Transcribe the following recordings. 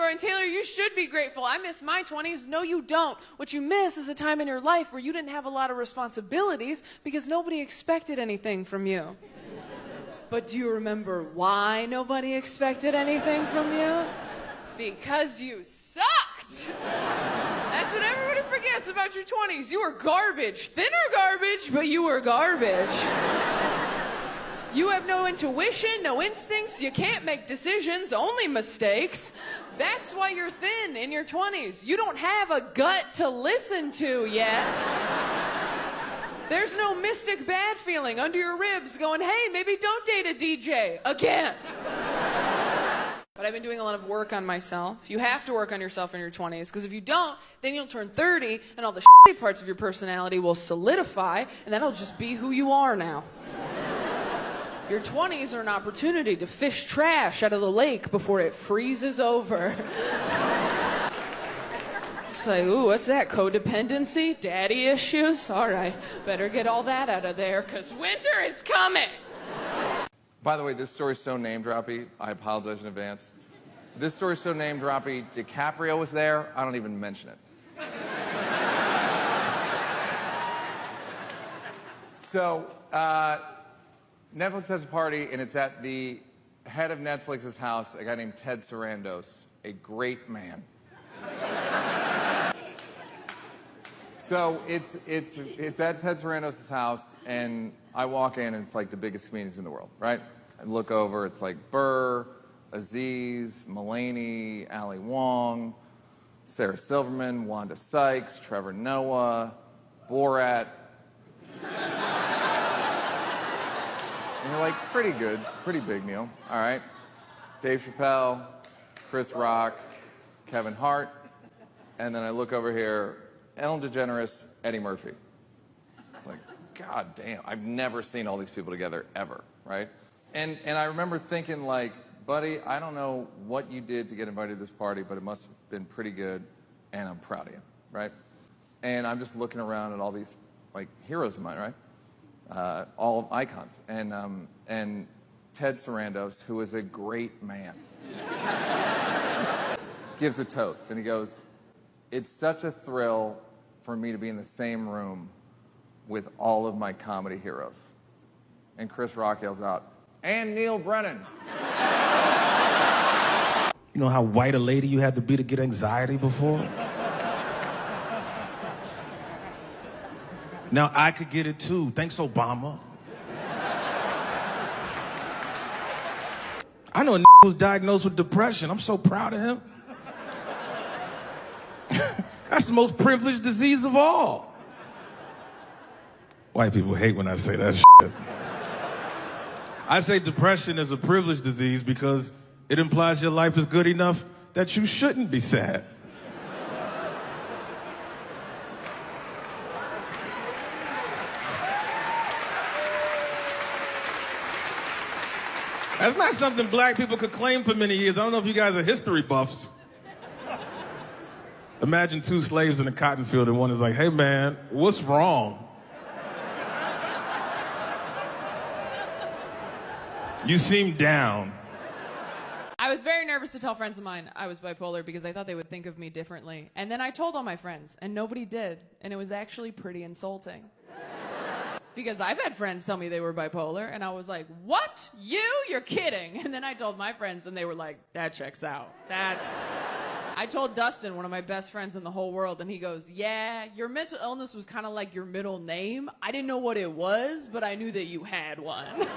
Theodore and Taylor, you should be grateful. I miss my 20s. No, you don't. What you miss is a time in your life where you didn't have a lot of responsibilities because nobody expected anything from you. But do you remember why nobody expected anything from you? Because you sucked. That's what everybody forgets about your 20s. You were garbage. Thinner garbage, but you were garbage. You have no intuition, no instincts. You can't make decisions, only mistakes. That's why you're thin in your 20s. You don't have a gut to listen to yet. There's no mystic bad feeling under your ribs going, hey, maybe don't date a DJ again. But I've been doing a lot of work on myself. You have to work on yourself in your 20s, because if you don't, then you'll turn 30, and all the shitty parts of your personality will solidify, and that'll just be who you are now. Your 20s are an opportunity to fish trash out of the lake before it freezes over. It's like, ooh, what's that? Codependency? Daddy issues? All right, better get all that out of there, because winter is coming. By the way, this story's so name-droppy, I apologize in advance. This story's so name-droppy, DiCaprio was there, I don't even mention it. So, Netflix has a party, and it's at the head of Netflix's house, a guy named Ted Sarandos, a great man. So it's at Ted Sarandos' house, and I walk in, and it's like the biggest comedians in the world, right? I look over, it's like Burr, Aziz, Mulaney, Ali Wong, Sarah Silverman, Wanda Sykes, Trevor Noah, Borat. And you're like, pretty good, pretty big meal, all right? Dave Chappelle, Chris Rock, Kevin Hart, and then I look over here, Ellen DeGeneres, Eddie Murphy. It's like, God damn, I've never seen all these people together, ever, right? And I remember thinking, like, buddy, I don't know what you did to get invited to this party, but it must have been pretty good, and I'm proud of you, right? And I'm just looking around at all these, like, heroes of mine, right? All icons. And Ted Sarandos, who is a great man, gives a toast, and he goes, it's such a thrill for me to be in the same room with all of my comedy heroes. And Chris Rock yells out, and Neil Brennan. You know how white a lady you had to be to get anxiety before? Now I could get it too. Thanks, Obama. I know a was diagnosed with depression. I'm so proud of him. That's the most privileged disease of all. White people hate when I say that shit. I say depression is a privileged disease because it implies your life is good enough that you shouldn't be sad. That's not something black people could claim for many years. I don't know if you guys are history buffs. Imagine two slaves in a cotton field and one is like, hey man, what's wrong? You seem down. I was very nervous to tell friends of mine I was bipolar because I thought they would think of me differently. And then I told all my friends, and nobody did. And it was actually pretty insulting. Because I've had friends tell me they were bipolar, and I was like, what? You're kidding. And then I told my friends, and they were like, that checks out. I told Dustin, one of my best friends in the whole world, and he goes, yeah, your mental illness was kind of like your middle name. I didn't know what it was, but I knew that you had one.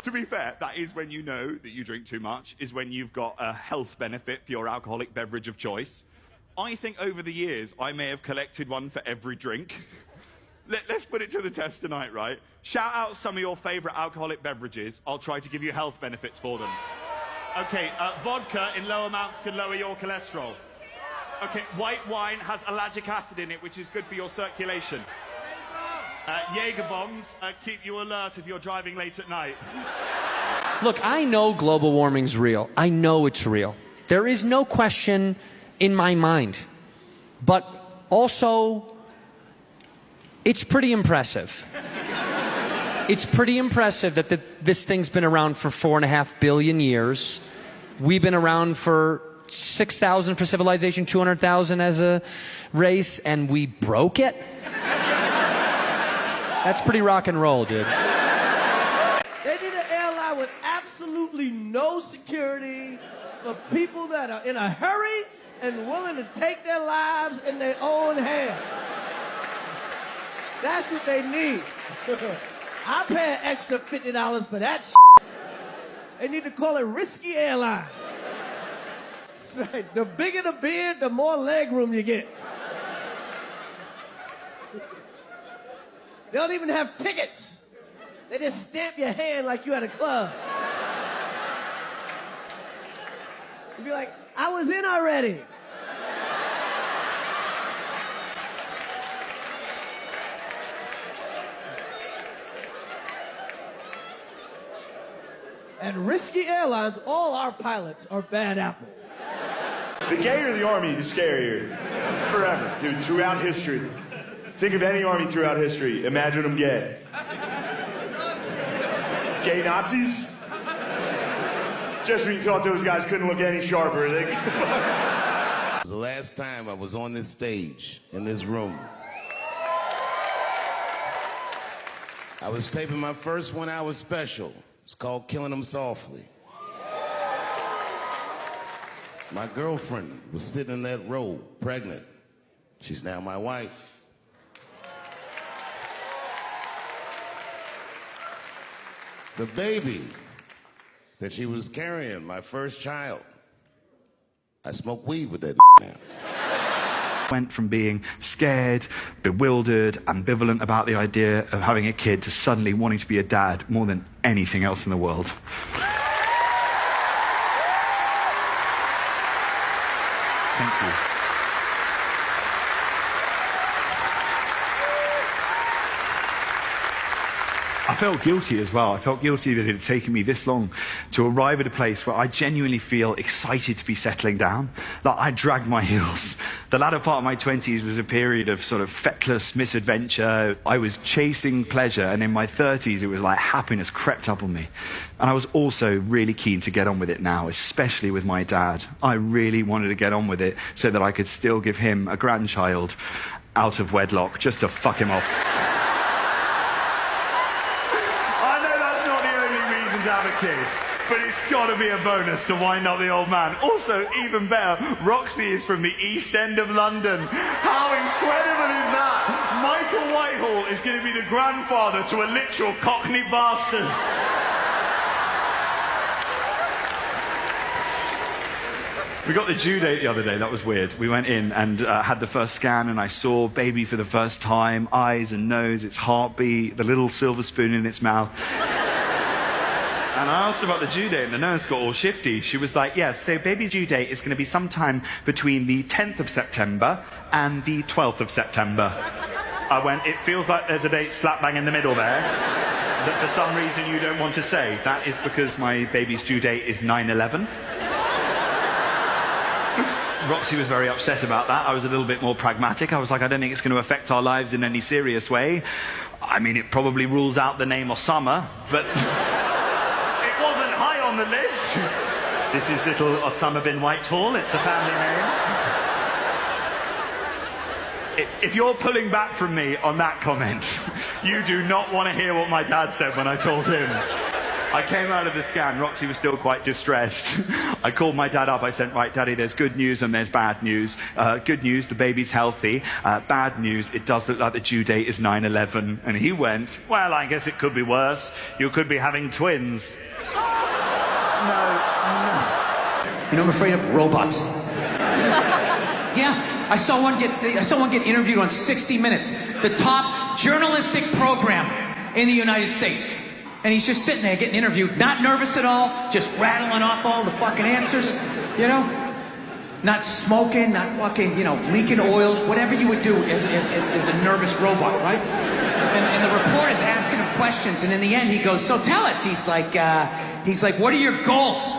To be fair, that is when you know that you drink too much, is when you've got a health benefit for your alcoholic beverage of choice. I think over the years, I may have collected one for every drink. Let's put it to the test tonight, right? Shout out some of your favorite alcoholic beverages. I'll try to give you health benefits for them. Okay, vodka in low amounts can lower your cholesterol. Okay, white wine has ellagic acid in it, which is good for your circulation. Jaeger bombs keep you alert if you're driving late at night. Look, I know global warming's real. I know it's real. There is no question in my mind. But also, it's pretty impressive. It's pretty impressive that this thing's been around for 4.5 billion years. We've been around for 6,000 for civilization, 200,000 as a race, and we broke it? That's pretty rock and roll, dude. They need an airline with absolutely no security for people that are in a hurry and willing to take their lives in their own hands. That's what they need. I pay an extra $50 for that shit. They need to call it Risky Airline. That's right. The bigger the beard, the more leg room you get. They don't even have tickets. They just stamp your hand like you at a club. You'd be like, I was in already. At Risky Airlines, all our pilots are bad apples. The gayer the army, the scarier. Forever, dude, throughout history. Think of any army throughout history. Imagine them gay. Gay Nazis? Just when you thought those guys couldn't look any sharper. It was the last time I was on this stage, in this room. I was taping my first 1 hour special. It's called Killing Them Softly. My girlfriend was sitting in that row, pregnant. She's now my wife. The baby that she was carrying, my first child, I smoke weed with that now. Went from being scared, bewildered, ambivalent about the idea of having a kid to suddenly wanting to be a dad more than anything else in the world. Thank you. I felt guilty as well. I felt guilty that it had taken me this long to arrive at a place where I genuinely feel excited to be settling down. Like, I dragged my heels. The latter part of my 20s was a period of sort of feckless misadventure. I was chasing pleasure, and in my 30s, it was like happiness crept up on me. And I was also really keen to get on with it now, especially with my dad. I really wanted to get on with it so that I could still give him a grandchild out of wedlock, just to fuck him off. to have a kid, but it's got to be a bonus to wind up the old man. Also, even better, Roxy is from the East End of London. How incredible is that? Michael Whitehall is going to be the grandfather to a literal Cockney bastard. We got the due date the other day. That was weird. We went in and had the first scan, and I saw baby for the first time, eyes and nose, its heartbeat, the little silver spoon in its mouth. And I asked about the due date, and the nurse got all shifty. She was like, yes, so baby's due date is going to be sometime between the 10th of September and the 12th of September. I went, it feels like there's a date slap bang in the middle there that for some reason you don't want to say. That is because my baby's due date is 9/11. Roxy was very upset about that. I was a little bit more pragmatic. I was like, I don't think it's going to affect our lives in any serious way. I mean, it probably rules out the name Osama, but it wasn't high on the list. This is little Osama bin Whitehall. It's a family name. If you're pulling back from me on that comment, you do not want to hear what my dad said when I told him. I came out of the scan, Roxy was still quite distressed. I called my dad up, I said, right, Daddy, there's good news and there's bad news. Good news, the baby's healthy. Bad news, it does look like the due date is 9/11. And he went, well, I guess it could be worse. You could be having twins. No. You know, I'm afraid of robots. Yeah, I saw one get interviewed on 60 Minutes, the top journalistic program in the United States. And he's just sitting there getting interviewed, not nervous at all, just rattling off all the fucking answers, you know? Not smoking, not fucking, you know, leaking oil, whatever you would do as a nervous robot, right? And the reporter's asking him questions, and in the end he goes, so tell us, he's like, what are your goals?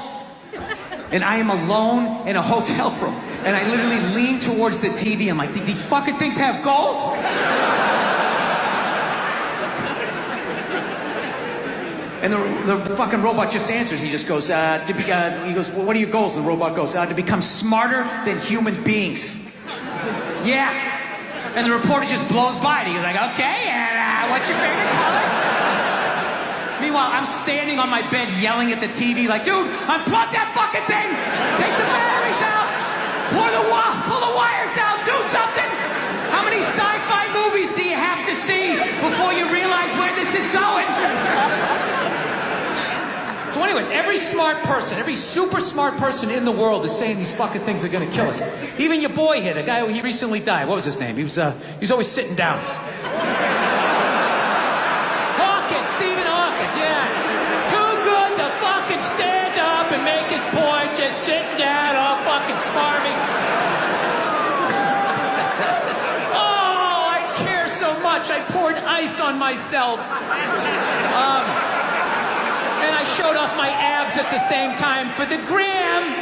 And I am alone in a hotel room, and I literally lean towards the TV, I'm like, these fucking things have goals? And the fucking robot just answers. He just goes, he goes, well, what are your goals? And the robot goes, to become smarter than human beings. Yeah. And the reporter just blows by it. He's like, okay, and what's your favorite color? Meanwhile, I'm standing on my bed yelling at the TV like, dude, unplug that fucking thing! Take the batteries out! Pull the wires out! Do something! How many sci-fi movies do you have to see before you realize where this is going? So anyways, every smart person, every super smart person in the world is saying these fucking things are gonna kill us. Even your boy here, the guy he recently died. What was his name? He was always sitting down. Hawkins, Stephen Hawkins, yeah. Too good to fucking stand up and make his point, just sitting down, all fucking smarmy. Oh, I care so much. I poured ice on myself. And I showed off my abs at the same time for the gram.